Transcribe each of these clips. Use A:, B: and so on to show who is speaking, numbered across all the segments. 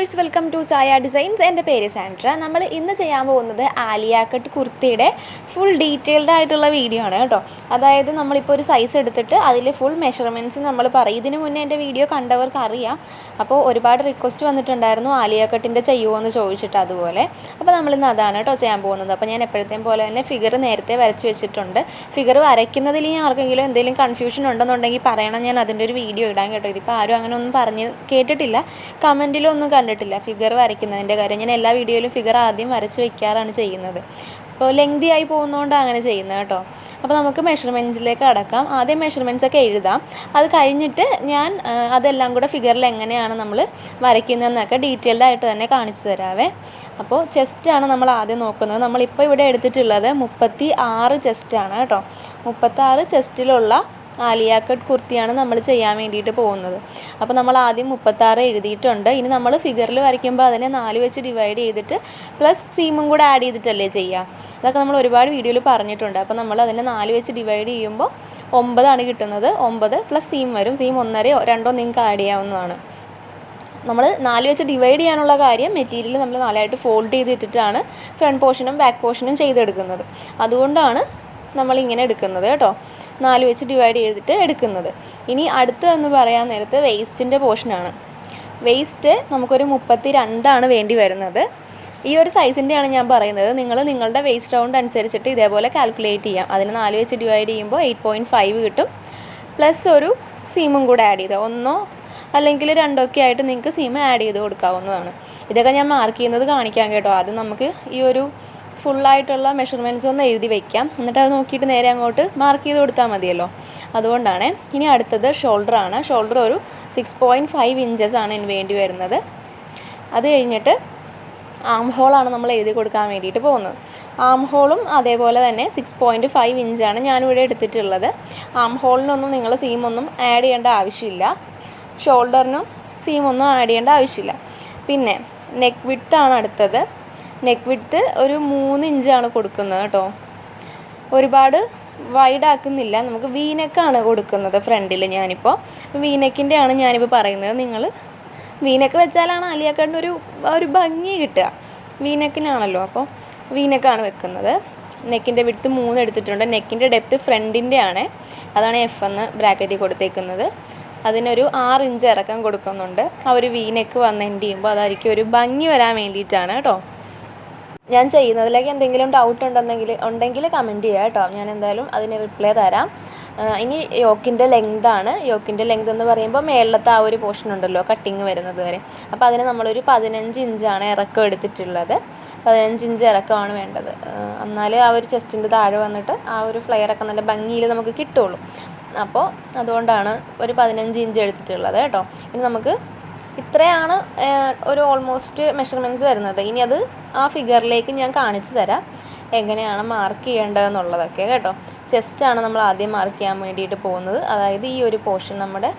A: Viewers, welcome to Saya designs. എൻ്റെ പേര് Sandra. നമ്മൾ ഇന്ന് ചെയ്യാൻ പോകുന്നത് ആലിയ കട്ട് കുർത്തിയുടെ ഫുൾ ഡീറ്റെയിൽഡ് ആയിട്ടുള്ള വീഡിയോ ആണ് കേട്ടോ. അതായത് നമ്മളിപ്പോൾ ഒരു സൈസ് എടുത്തിട്ട് അതിൽ ഫുൾ മെഷർമെൻറ്റ്സ് നമ്മൾ പറയും. ഇതിന് മുന്നേ എൻ്റെ വീഡിയോ കണ്ടവർക്ക് അറിയാം. അപ്പോൾ ഒരുപാട് റിക്വസ്റ്റ് വന്നിട്ടുണ്ടായിരുന്നു ആലിയ കട്ടിൻ്റെ ചെയ്യുമോ എന്ന് ചോദിച്ചിട്ട്. അതുപോലെ അപ്പോൾ നമ്മളിന്ന് അതാണ് കേട്ടോ ചെയ്യാൻ പോകുന്നത്. അപ്പോൾ ഞാൻ എപ്പോഴത്തെയും പോലെ തന്നെ ഫിഗർ നേരത്തെ വരച്ച് വെച്ചിട്ടുണ്ട്. ഫിഗർ വരയ്ക്കുന്നതിൽ ഇനി ആർക്കെങ്കിലും എന്തെങ്കിലും കൺഫ്യൂഷൻ ഉണ്ടെന്നുണ്ടെങ്കിൽ പറയണം, ഞാൻ അതിൻ്റെ ഒരു വീഡിയോ ഇടാൻ കേട്ടോ. ഇതിപ്പോൾ ആരും അങ്ങനെ ഒന്നും പറഞ്ഞ് കേട്ടിട്ടില്ല, കമൻറ്റിലൊന്നും കണ്ടിട്ടില്ല ഫിഗർ വരയ്ക്കുന്നതിൻ്റെ കാര്യം. ഞാൻ എല്ലാ വീഡിയോയിലും ഫിഗർ ആദ്യം വരച്ച് വയ്ക്കാറാണ് ചെയ്യുന്നത്. അപ്പോൾ ലെങ്തി ആയി പോകുന്നതുകൊണ്ടാണ് അങ്ങനെ ചെയ്യുന്നത് കേട്ടോ. അപ്പോൾ നമുക്ക് മെഷർമെൻറ്റ്സിലേക്ക് അടക്കാം. ആദ്യം മെഷർമെൻറ്റ്സൊക്കെ എഴുതാം. അത് കഴിഞ്ഞിട്ട് ഞാൻ അതെല്ലാം കൂടെ ഫിഗറിൽ എങ്ങനെയാണ് നമ്മൾ വരയ്ക്കുന്നതെന്നൊക്കെ ഡീറ്റെയിൽഡ് ആയിട്ട് തന്നെ കാണിച്ചു തരാവേ. അപ്പോൾ ചെസ്റ്റാണ് നമ്മൾ ആദ്യം നോക്കുന്നത്. നമ്മളിപ്പോൾ ഇവിടെ എടുത്തിട്ടുള്ളത് 36 ചെസ്റ്റാണ് കേട്ടോ. 36 ചെസ്റ്റിലുള്ള ആലിയ കട്ട് കുർത്തിയാണ് നമ്മൾ ചെയ്യാൻ വേണ്ടിയിട്ട് പോകുന്നത്. അപ്പോൾ നമ്മൾ ആദ്യം 36 എഴുതിയിട്ടുണ്ട്. ഇനി നമ്മൾ ഫിഗറിൽ വരയ്ക്കുമ്പോൾ അതിനെ 4 വെച്ച് ഡിവൈഡ് ചെയ്തിട്ട് പ്ലസ് സീമും കൂടെ ആഡ് ചെയ്തിട്ടല്ലേ ചെയ്യുക. ഇതൊക്കെ നമ്മൾ ഒരുപാട് വീഡിയോയിൽ പറഞ്ഞിട്ടുണ്ട്. അപ്പോൾ നമ്മൾ അതിനെ 4 വെച്ച് ഡിവൈഡ് ചെയ്യുമ്പോൾ 9 കിട്ടുന്നത്. 9 പ്ലസ് സീം വരും. സീം 1.5 2 നിങ്ങൾക്ക് ആഡ് ചെയ്യാവുന്നതാണ്. നമ്മൾ 4 വെച്ച് ഡിവൈഡ് ചെയ്യാനുള്ള കാര്യം, മെറ്റീരിയൽ നമ്മൾ 4 ആയിട്ട് ഫോൾഡ് ചെയ്തിട്ടിട്ടാണ് ഫ്രണ്ട് പോർഷനും ബാക്ക് പോർഷനും ചെയ്തെടുക്കുന്നത്. അതുകൊണ്ടാണ് നമ്മളിങ്ങനെ എടുക്കുന്നത് കേട്ടോ, 4 വെച്ച് ഡിവൈഡ് ചെയ്തിട്ട് എടുക്കുന്നത്. ഇനി അടുത്തതെന്ന് പറയാൻ നേരത്ത് വേസ്റ്റിൻ്റെ പോർഷനാണ്. വേസ്റ്റ് നമുക്കൊരു 32 വേണ്ടി വരുന്നത്. ഈ ഒരു സൈസിൻ്റെയാണ് ഞാൻ പറയുന്നത്. നിങ്ങളുടെ വേസ്റ്റ് റൗണ്ട് അനുസരിച്ചിട്ട് ഇതേപോലെ കാൽക്കുലേറ്റ് ചെയ്യാം. അതിന് 4 വെച്ച് ഡിവൈഡ് ചെയ്യുമ്പോൾ 8.5 കിട്ടും. പ്ലസ് ഒരു സീമും കൂടെ ആഡ് ചെയ്ത് 1 അല്ലെങ്കിൽ 2 ആയിട്ട് നിങ്ങൾക്ക് സീം ആഡ് ചെയ്ത് കൊടുക്കാവുന്നതാണ്. ഇതൊക്കെ ഞാൻ മാർക്ക് ചെയ്യുന്നത് കാണിക്കാം കേട്ടോ. ആദ്യം നമുക്ക് ഈ ഒരു ഫുള്ളായിട്ടുള്ള മെഷർമെൻറ്റ്സ് ഒന്ന് എഴുതി വയ്ക്കാം. എന്നിട്ട് അത് നോക്കിയിട്ട് നേരെ അങ്ങോട്ട് മാർക്ക് ചെയ്ത് കൊടുത്താൽ മതിയല്ലോ. അതുകൊണ്ടാണ്. ഇനി അടുത്തത് ഷോൾഡറാണ്. ഷോൾഡർ ഒരു 6.5 ഇഞ്ചസാണ് ഇതിന് വേണ്ടി വരുന്നത്. അത് കഴിഞ്ഞിട്ട് ആം ഹോളാണ് നമ്മൾ എഴുതി കൊടുക്കാൻ വേണ്ടിയിട്ട് പോകുന്നത്. ആം ഹോളും അതേപോലെ തന്നെ 6.5 ഇഞ്ചാണ് ഞാനിവിടെ എടുത്തിട്ടുള്ളത്. ആം ഹോളിനൊന്നും നിങ്ങൾ സീമൊന്നും ആഡ് ചെയ്യേണ്ട ആവശ്യമില്ല. ഷോൾഡറിനും സീമൊന്നും ആഡ് ചെയ്യേണ്ട ആവശ്യമില്ല. പിന്നെ നെക്ക് വിഡ്ത്താണ് അടുത്തത്. നെക്ക് വിഡ്ത്ത് ഒരു 3 ഇഞ്ചാണ് കൊടുക്കുന്നത് കേട്ടോ. ഒരുപാട് വൈഡ് ആക്കുന്നില്ല. നമുക്ക് വീനെക്കാണ് കൊടുക്കുന്നത് ഫ്രണ്ടിൽ. ഞാനിപ്പോൾ വീനെക്കിൻ്റെ ആണ് ഞാനിപ്പോൾ പറയുന്നത്. നിങ്ങൾ വീനെക്ക് വെച്ചാലാണ് ആലിയ കട്ടിന് ഒരു ഭംഗി കിട്ടുക. വീനെക്കിനാണല്ലോ, അപ്പോൾ വീനെക്കാണ് വെക്കുന്നത്. നെക്കിൻ്റെ വിഡ്ത്ത് 3 എടുത്തിട്ടുണ്ട്. നെക്കിൻ്റെ ഡെപ്ത്ത് ഫ്രണ്ടിൻ്റെ ആണ്, അതാണ് F എന്ന് ബ്രാക്കറ്റിൽ കൊടുത്തേക്കുന്നത്. അതിനൊരു 6 ഇഞ്ച് ഇറക്കം കൊടുക്കുന്നുണ്ട്. ആ ഒരു വീനെക്ക് വന്ന് എൻഡ് ചെയ്യുമ്പോൾ അതായിരിക്കും ഒരു ഭംഗി വരാൻ വേണ്ടിയിട്ടാണ് കേട്ടോ. ഞാൻ ചെയ്യുന്നതിലേക്ക് എന്തെങ്കിലും ഡൗട്ട് ഉണ്ടെങ്കിൽ കമൻറ്റ് ചെയ്യുക കേട്ടോ. ഞാൻ എന്തായാലും അതിന് റിപ്ലൈ തരാം. ഇനി യോക്കിൻ്റെ ലെങ്താണ്. യോക്കിൻ്റെ ലെങ്ത് എന്ന് പറയുമ്പോൾ മേളത്തെ ആ ഒരു പോർഷൻ ഉണ്ടല്ലോ, കട്ടിങ് വരുന്നത് വരെ. അപ്പോൾ അതിന് നമ്മളൊരു 15 ഇഞ്ചാണ് ഇറക്കം എടുത്തിട്ടുള്ളത്. 15 ഇഞ്ച് ഇറക്കമാണ് വേണ്ടത്. എന്നാലേ ആ ഒരു ചെസ്റ്റിൻ്റെ താഴെ വന്നിട്ട് ആ ഒരു ഫ്ലെയറൊക്കെ നല്ല ഭംഗിയിൽ നമുക്ക് കിട്ടുള്ളൂ. അപ്പോൾ അതുകൊണ്ടാണ് ഒരു 15 ഇഞ്ച് എടുത്തിട്ടുള്ളത് കേട്ടോ. ഇനി നമുക്ക് ഇത്രയാണ് ഒരു ഓൾമോസ്റ്റ് മെഷർമെൻറ്റ്സ് വരുന്നത്. ഇനി അത് ആ ഫിഗറിലേക്ക് ഞാൻ കാണിച്ചു തരാം എങ്ങനെയാണ് മാർക്ക് ചെയ്യേണ്ടതെന്നുള്ളതൊക്കെ കേട്ടോ. ചെസ്റ്റാണ് നമ്മൾ ആദ്യം മാർക്ക് ചെയ്യാൻ വേണ്ടിയിട്ട് പോകുന്നത്. അതായത് ഈ ഒരു പോർഷൻ നമ്മുടെ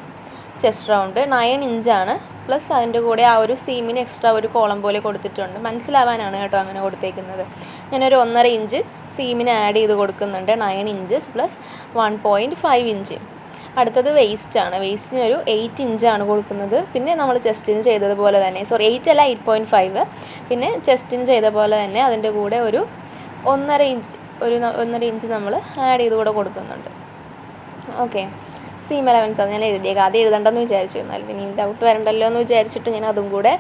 A: ചെസ്റ്റ് റൗണ്ട് 9 ഇഞ്ചാണ്. പ്ലസ് അതിൻ്റെ കൂടെ ആ ഒരു സീമിന് എക്സ്ട്രാ ഒരു കോളം പോലെ കൊടുത്തിട്ടുണ്ട്. മനസ്സിലാവാനാണ് കേട്ടോ അങ്ങനെ കൊടുത്തേക്കുന്നത്. ഞാനൊരു 1.5 ഇഞ്ച് സീമിന് ആഡ് ചെയ്ത് കൊടുക്കുന്നുണ്ട്. 9 ഇഞ്ചസ് പ്ലസ് 1.5 ഇഞ്ച്. അടുത്തത് വേസ്റ്റാണ്. വേസ്റ്റിന് ഒരു 8 ഇഞ്ചാണ് കൊടുക്കുന്നത്. പിന്നെ നമ്മൾ ചെസ്റ്റിന് ചെയ്തതുപോലെ തന്നെ 8 അല്ല 8.5. പിന്നെ ചെസ്റ്റിന് ചെയ്ത പോലെ തന്നെ അതിൻ്റെ കൂടെ ഒരു 1.5 ഇഞ്ച് നമ്മൾ ആഡ് ചെയ്ത് കൂടെ കൊടുക്കുന്നുണ്ട്. ഓക്കെ, സീം അലവൻസ് അത് ഞാൻ എഴുതിയേക്കാം. അത് എഴുതണ്ടെന്ന് വിചാരിച്ചു, എന്നാൽ പിന്നെ ഡൗട്ട് വരണ്ടല്ലോ എന്ന് വിചാരിച്ചിട്ട് ഞാൻ അതും കൂടെ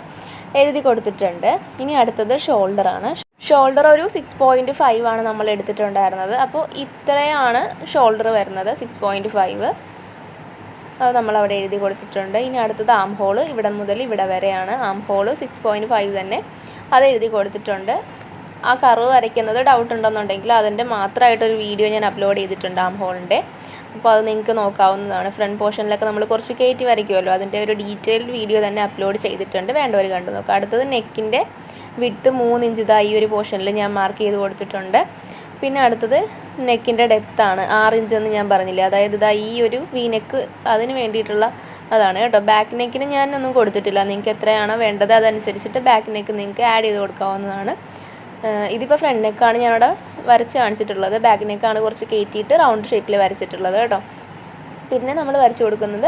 A: എഴുതി കൊടുത്തിട്ടുണ്ട്. ഇനി അടുത്തത് ഷോൾഡറാണ്. ഷോൾഡർ ഒരു 6.5 നമ്മൾ എടുത്തിട്ടുണ്ടായിരുന്നത്. അപ്പോൾ ഇത്രയാണ് ഷോൾഡർ വരുന്നത്, 6.5. അത് നമ്മളവിടെ എഴുതി കൊടുത്തിട്ടുണ്ട്. ഇനി അടുത്തത് ആം ഹോള്. ഇവിടെ മുതൽ ഇവിടെ വരെയാണ് ആം ഹോള് 6.5 തന്നെ, അത് എഴുതി കൊടുത്തിട്ടുണ്ട്. ആ കർവ് വരയ്ക്കുന്നത് ഡൗട്ട് ഉണ്ടെന്നുണ്ടെങ്കിൽ അതിൻ്റെ മാത്രമായിട്ടൊരു വീഡിയോ ഞാൻ അപ്ലോഡ് ചെയ്തിട്ടുണ്ട് ആം ഹോളിൻ്റെ. അപ്പോൾ അത് നിങ്ങൾക്ക് നോക്കാവുന്നതാണ്. ഫ്രണ്ട് പോർഷനിലൊക്കെ നമ്മൾ കുറച്ച് കയറ്റി വരയ്ക്കുമല്ലോ, അതിൻ്റെ ഒരു ഡീറ്റെയിൽഡ് വീഡിയോ തന്നെ അപ്ലോഡ് ചെയ്തിട്ടുണ്ട്. വേണ്ടവർ കണ്ടു നോക്കുക. അടുത്തത് നെക്കിൻ്റെ വിഡ്ത്ത് 3 ഇഞ്ച് ഈ ഒരു പോർഷനിൽ ഞാൻ മാർക്ക് ചെയ്ത് കൊടുത്തിട്ടുണ്ട്. പിന്നെ അടുത്തത് നെക്കിൻ്റെ ഡെപ്ത്താണ് 6 ഇഞ്ചെന്ന് ഞാൻ പറഞ്ഞില്ലേ. അതായത് ഈ ഒരു വീനെക്ക് അതിന് വേണ്ടിയിട്ടുള്ള അതാണ് കേട്ടോ. ബാക്ക് നെക്കിന് ഞാനൊന്നും കൊടുത്തിട്ടില്ല. നിങ്ങൾക്ക് എത്രയാണോ വേണ്ടത് അതനുസരിച്ചിട്ട് ബാക്ക് നെക്ക് നിങ്ങൾക്ക് ആഡ് ചെയ്ത് കൊടുക്കാവുന്നതാണ്. ഇതിപ്പോൾ ഫ്രണ്ട് നെക്കാണ് ഞാനവിടെ വരച്ച് കാണിച്ചിട്ടുള്ളത്. ബാക്ക് നെക്കാണ് കുറച്ച് കയറ്റിയിട്ട് റൗണ്ട് ഷേപ്പിൽ വരച്ചിട്ടുള്ളത് കേട്ടോ. പിന്നെ നമ്മൾ വരച്ച് കൊടുക്കുന്നത്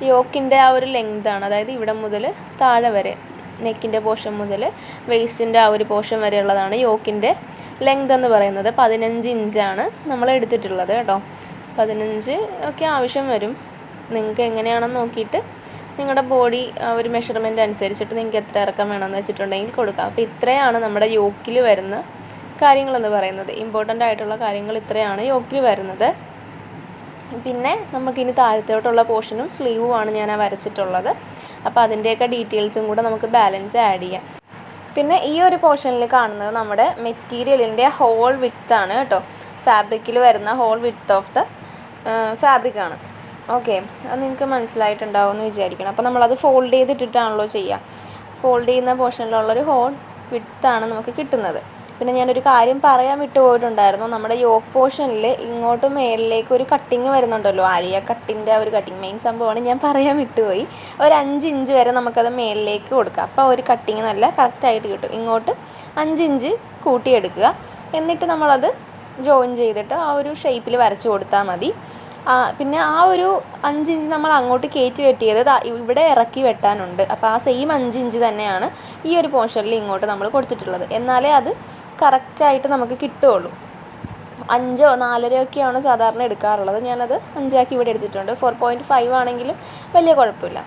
A: യോക്കിൻ്റെ ആ ഒരു ലെങ്താണ്. അതായത് ഇവിടെ മുതൽ താഴെ വരെ നെക്കിൻ്റെ പോർഷൻ മുതൽ വേസ്റ്റിൻ്റെ ആ ഒരു പോർഷൻ വരെയുള്ളതാണ് യോക്കിൻ്റെ ലെങ്ത് എന്ന് പറയുന്നത്. 15 ഇഞ്ചാണ് നമ്മൾ എടുത്തിട്ടുള്ളത് കേട്ടോ. 15 ഒക്കെ ആവശ്യം വരും. നിങ്ങൾക്ക് എങ്ങനെയാണെന്ന് നോക്കിയിട്ട് നിങ്ങളുടെ ബോഡി ആ ഒരു മെഷർമെൻറ്റ് അനുസരിച്ചിട്ട് നിങ്ങൾക്ക് എത്ര ഇറക്കം വേണമെന്ന് വെച്ചിട്ടുണ്ടെങ്കിൽ കൊടുക്കാം. അപ്പോൾ ഇത്രയാണ് നമ്മുടെ യോക്കിൽ വരുന്ന കാര്യങ്ങളെന്ന് പറയുന്നത്. ഇമ്പോർട്ടൻ്റ് ആയിട്ടുള്ള കാര്യങ്ങൾ ഇത്രയാണ് യോക്കിൽ വരുന്നത്. പിന്നെ നമുക്കിനി താഴത്തോട്ടുള്ള പോർഷനും സ്ലീവുമാണ് ഞാൻ വരച്ചിട്ടുള്ളത്. അപ്പോൾ അതിൻ്റെയൊക്കെ ഡീറ്റെയിൽസും കൂടെ നമുക്ക് ബാലൻസ് ആഡ് ചെയ്യാം. പിന്നെ ഈ ഒരു പോർഷനിൽ കാണുന്നത് നമ്മുടെ മെറ്റീരിയലിൻ്റെ ഹോൾ വിഡ്ത്താണ് കേട്ടോ. ഫാബ്രിക്കിൽ വരുന്ന ഹോൾ വിഡ്ത്ത് ഓഫ് ദ ഫാബ്രിക്കാണ്. ഓക്കെ, അത് നിങ്ങൾക്ക് മനസ്സിലായിട്ടുണ്ടാവും എന്ന് വിചാരിക്കണം. അപ്പോൾ നമ്മളത് ഫോൾഡ് ചെയ്തിട്ടിട്ടാണല്ലോ ചെയ്യുക. ഫോൾഡ് ചെയ്യുന്ന പോർഷനിലുള്ളൊരു ഹോൾ വിഡ്ത്താണ് നമുക്ക് കിട്ടുന്നത്. പിന്നെ ഞാനൊരു കാര്യം പറയാൻ വിട്ടുപോയിട്ടുണ്ടായിരുന്നു. നമ്മുടെ യോക്ക് പോർഷനിൽ ഇങ്ങോട്ട് മേളിലേക്ക് ഒരു കട്ടിങ് വരുന്നുണ്ടല്ലോ, ആലിയ കട്ടിൻ്റെ ആ ഒരു കട്ടിങ് മെയിൻ സംഭവമാണ്, ഞാൻ പറയാൻ വിട്ടുപോയി. ഒരു 5 ഇഞ്ച് വരെ നമുക്കത് മേളിലേക്ക് കൊടുക്കാം. അപ്പോൾ ഒരു കട്ടിങ് നല്ല കറക്റ്റായിട്ട് കിട്ടും. ഇങ്ങോട്ട് 5 ഇഞ്ച് കൂട്ടിയെടുക്കുക. എന്നിട്ട് നമ്മളത് ജോയിൻ ചെയ്തിട്ട് ആ ഒരു ഷേപ്പിൽ വരച്ച് കൊടുത്താൽ മതി. പിന്നെ ആ ഒരു 5 ഇഞ്ച് നമ്മൾ അങ്ങോട്ട് കയറ്റി വെട്ടിയത് ഇവിടെ ഇറക്കി വെട്ടാനുണ്ട്. അപ്പോൾ ആ സെയിം 5 ഇഞ്ച് തന്നെയാണ് ഈ ഒരു പോർഷനിൽ ഇങ്ങോട്ട് നമ്മൾ കൊടുത്തിട്ടുള്ളത്. എന്നാലേ അത് കറക്റ്റായിട്ട് നമുക്ക് കിട്ടുകയുള്ളൂ. 5 4 ഒക്കെയാണ് സാധാരണ എടുക്കാറുള്ളത്. ഞാനത് 5 ഇവിടെ എടുത്തിട്ടുണ്ട്. 4.5 ആണെങ്കിലും വലിയ കുഴപ്പമില്ല.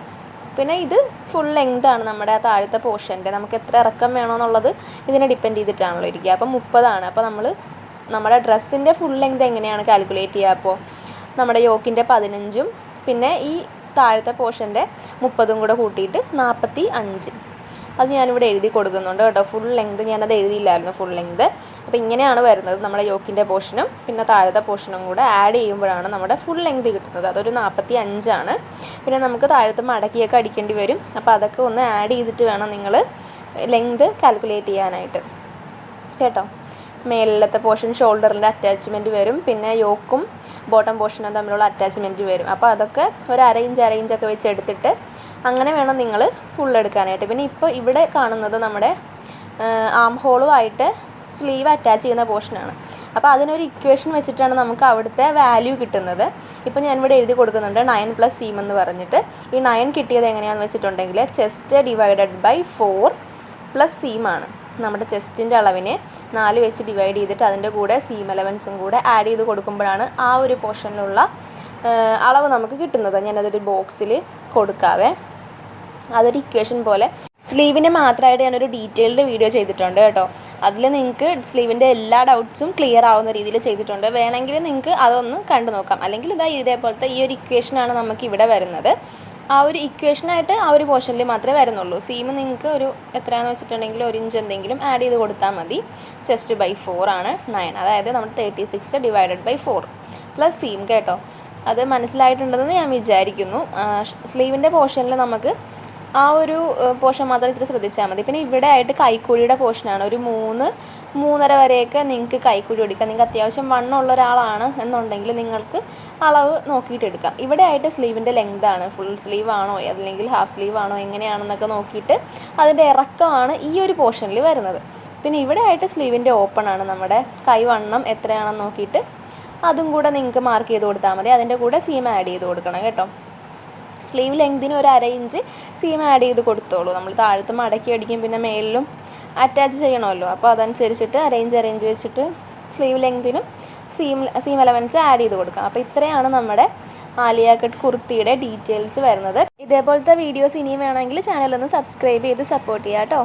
A: പിന്നെ ഇത് ഫുൾ ലെങ്താണ് നമ്മുടെ ആ താഴത്തെ പോർഷൻ്റെ. നമുക്ക് എത്ര ഇറക്കം വേണമെന്നുള്ളത് ഇതിനെ ഡിപ്പെൻഡ് ചെയ്തിട്ടാണല്ലോ ഇരിക്കുക. അപ്പം 30ആണ്. അപ്പോൾ നമ്മൾ നമ്മുടെ ഡ്രസ്സിൻ്റെ ഫുൾ ലെങ്ത് എങ്ങനെയാണ് കാൽക്കുലേറ്റ് ചെയ്യുക? അപ്പോൾ നമ്മുടെ യോക്കിൻ്റെ 15ഉം പിന്നെ ഈ താഴത്തെ പോർഷൻ്റെ 30ഉം കൂടെ കൂട്ടിയിട്ട് 45. അത് ഞാനിവിടെ എഴുതി കൊടുക്കുന്നുണ്ട് കേട്ടോ. ഫുൾ ലെങ്ത് ഞാനത് എഴുതിയില്ലായിരുന്നു, ഫുൾ ലെങ്ത്. അപ്പോൾ ഇങ്ങനെയാണ് വരുന്നത്. നമ്മുടെ യോക്കിൻ്റെ പോർഷനും പിന്നെ താഴത്തെ പോർഷനും കൂടെ ആഡ് ചെയ്യുമ്പോഴാണ് നമ്മുടെ ഫുൾ ലെങ്ത് കിട്ടുന്നത്. അതൊരു 45ആണ്. പിന്നെ നമുക്ക് താഴത്ത് മടക്കിയൊക്കെ അടിക്കേണ്ടി വരും. അപ്പോൾ അതൊക്കെ ഒന്ന് ആഡ് ചെയ്തിട്ട് വേണം നിങ്ങൾ ലെങ്ത് കാൽക്കുലേറ്റ് ചെയ്യാനായിട്ട് കേട്ടോ. മേളിലത്തെ പോർഷൻ ഷോൾഡറിൻ്റെ അറ്റാച്ച്മെൻറ്റ് വരും. പിന്നെ യോക്കും ബോട്ടം പോർഷനും തമ്മിലുള്ള അറ്റാച്ച്മെൻറ്റ് വരും. അപ്പോൾ അതൊക്കെ ഒരു അരയിഞ്ചൊക്കെ വെച്ച് എടുത്തിട്ട് അങ്ങനെ വേണം നിങ്ങൾ ഫുൾ എടുക്കാനായിട്ട്. പിന്നെ ഇപ്പോൾ ഇവിടെ കാണുന്നത് നമ്മുടെ ആം ഹോളുമായിട്ട് സ്ലീവ് അറ്റാച്ച് ചെയ്യുന്ന പോർഷനാണ്. അപ്പോൾ അതിനൊരു ഇക്വേഷൻ വെച്ചിട്ടാണ് നമുക്ക് അവിടുത്തെ വാല്യൂ കിട്ടുന്നത്. ഇപ്പോൾ ഞാനിവിടെ എഴുതി കൊടുക്കുന്നുണ്ട് 9 + സീം എന്ന് പറഞ്ഞിട്ട്. ഈ 9 കിട്ടിയത് എങ്ങനെയാണെന്ന് വെച്ചിട്ടുണ്ടെങ്കിൽ ചെസ്റ്റ് ഡിവൈഡഡ് ബൈ 4 + സീമാണ്. നമ്മുടെ ചെസ്റ്റിൻ്റെ അളവിനെ 4 വെച്ച് ഡിവൈഡ് ചെയ്തിട്ട് അതിൻ്റെ കൂടെ സീം എലവൻസും കൂടെ ആഡ് ചെയ്ത് കൊടുക്കുമ്പോഴാണ് ആ ഒരു പോർഷനിലുള്ള അളവ് നമുക്ക് കിട്ടുന്നത്. ഞാനതൊരു ബോക്സിൽ കൊടുക്കാവേ. അതൊരു ഇക്വേഷൻ പോലെ. സ്ലീവിന് മാത്രമായിട്ട് ഞാനൊരു ഡീറ്റെയിൽഡ് വീഡിയോ ചെയ്തിട്ടുണ്ട് കേട്ടോ. അതിൽ നിങ്ങൾക്ക് സ്ലീവിൻ്റെ എല്ലാ ഡൗട്ട്സും ക്ലിയർ ആവുന്ന രീതിയിൽ ചെയ്തിട്ടുണ്ട്. വേണമെങ്കിൽ നിങ്ങൾക്ക് അതൊന്ന് കണ്ടു നോക്കാം. അല്ലെങ്കിൽ ഇതേപോലത്തെ ഈ ഒരു ഇക്വേഷനാണ് നമുക്ക് ഇവിടെ വരുന്നത്. ആ ഒരു ഇക്വേഷനായിട്ട് ആ ഒരു പോർഷനിൽ മാത്രമേ വരുന്നുള്ളൂ. സീം നിങ്ങൾക്ക് ഒരു എത്രയാണെന്ന് വെച്ചിട്ടുണ്ടെങ്കിൽ 1 ഇഞ്ച് എന്തെങ്കിലും ആഡ് ചെയ്ത് കൊടുത്താൽ മതി. ചെസ്റ്റ് ബൈ 4 ആണ് 9. അതായത് നമ്മൾ 36 ഡിവൈഡഡ് ബൈ 4 + സീം കേട്ടോ. അത് മനസ്സിലായിട്ടുണ്ടെന്ന് ഞാൻ വിചാരിക്കുന്നു. സ്ലീവിൻ്റെ പോർഷനിൽ നമുക്ക് ആ ഒരു പോർഷൻ മാത്രം ഇത്തിരി ശ്രദ്ധിച്ചാൽ മതി. പിന്നെ ഇവിടെ ആയിട്ട് കൈക്കൂലിയുടെ പോർഷനാണ്. ഒരു 3-3.5 വരെയൊക്കെ നിങ്ങൾക്ക് കൈക്കൂലി എടുക്കാം. നിങ്ങൾക്ക് അത്യാവശ്യം വണ്ണമുള്ള ഒരാളാണ് എന്നുണ്ടെങ്കിൽ നിങ്ങൾക്ക് അളവ് നോക്കിയിട്ട് എടുക്കാം. ഇവിടെ ആയിട്ട് സ്ലീവിൻ്റെ ലെങ്താണ്. ഫുൾ സ്ലീവ് ആണോ അല്ലെങ്കിൽ ഹാഫ് സ്ലീവ് ആണോ എങ്ങനെയാണെന്നൊക്കെ നോക്കിയിട്ട് അതിൻ്റെ ഇറക്കമാണ് ഈ ഒരു പോർഷനിൽ വരുന്നത്. പിന്നെ ഇവിടെ ആയിട്ട് സ്ലീവിൻ്റെ ഓപ്പൺ ആണ്. നമ്മുടെ കൈവണ്ണം എത്രയാണെന്ന് നോക്കിയിട്ട് അതും കൂടെ നിങ്ങൾക്ക് മാർക്ക് ചെയ്ത് കൊടുത്താൽ മതി. അതിൻ്റെ കൂടെ സീം ആഡ് ചെയ്ത് കൊടുക്കണം കേട്ടോ. സ്ലീവ് ലെങ്തിന് ഒരു 1/2 ഇഞ്ച് സീം ആഡ് ചെയ്ത് കൊടുത്തോളൂ. നമ്മൾ താഴത്ത് മടക്കി അടിക്കും, പിന്നെ മേലിലും അറ്റാച്ച് ചെയ്യണമല്ലോ. അപ്പോൾ അതനുസരിച്ചിട്ട് 1/2 ഇഞ്ച് വെച്ചിട്ട് സ്ലീവ് ലെങ്തിനും സീം എലവൻസ് ആഡ് ചെയ്ത് കൊടുക്കാം. അപ്പോൾ ഇത്രയാണ് നമ്മുടെ ആലിയ കട്ട് കുർത്തിയുടെ ഡീറ്റെയിൽസ് വരുന്നത്. ഇതേപോലത്തെ വീഡിയോസ് ഇനിയും വേണമെങ്കിൽ ചാനലൊന്ന് സബ്സ്ക്രൈബ് ചെയ്ത് സപ്പോർട്ട് ചെയ്യാം കേട്ടോ.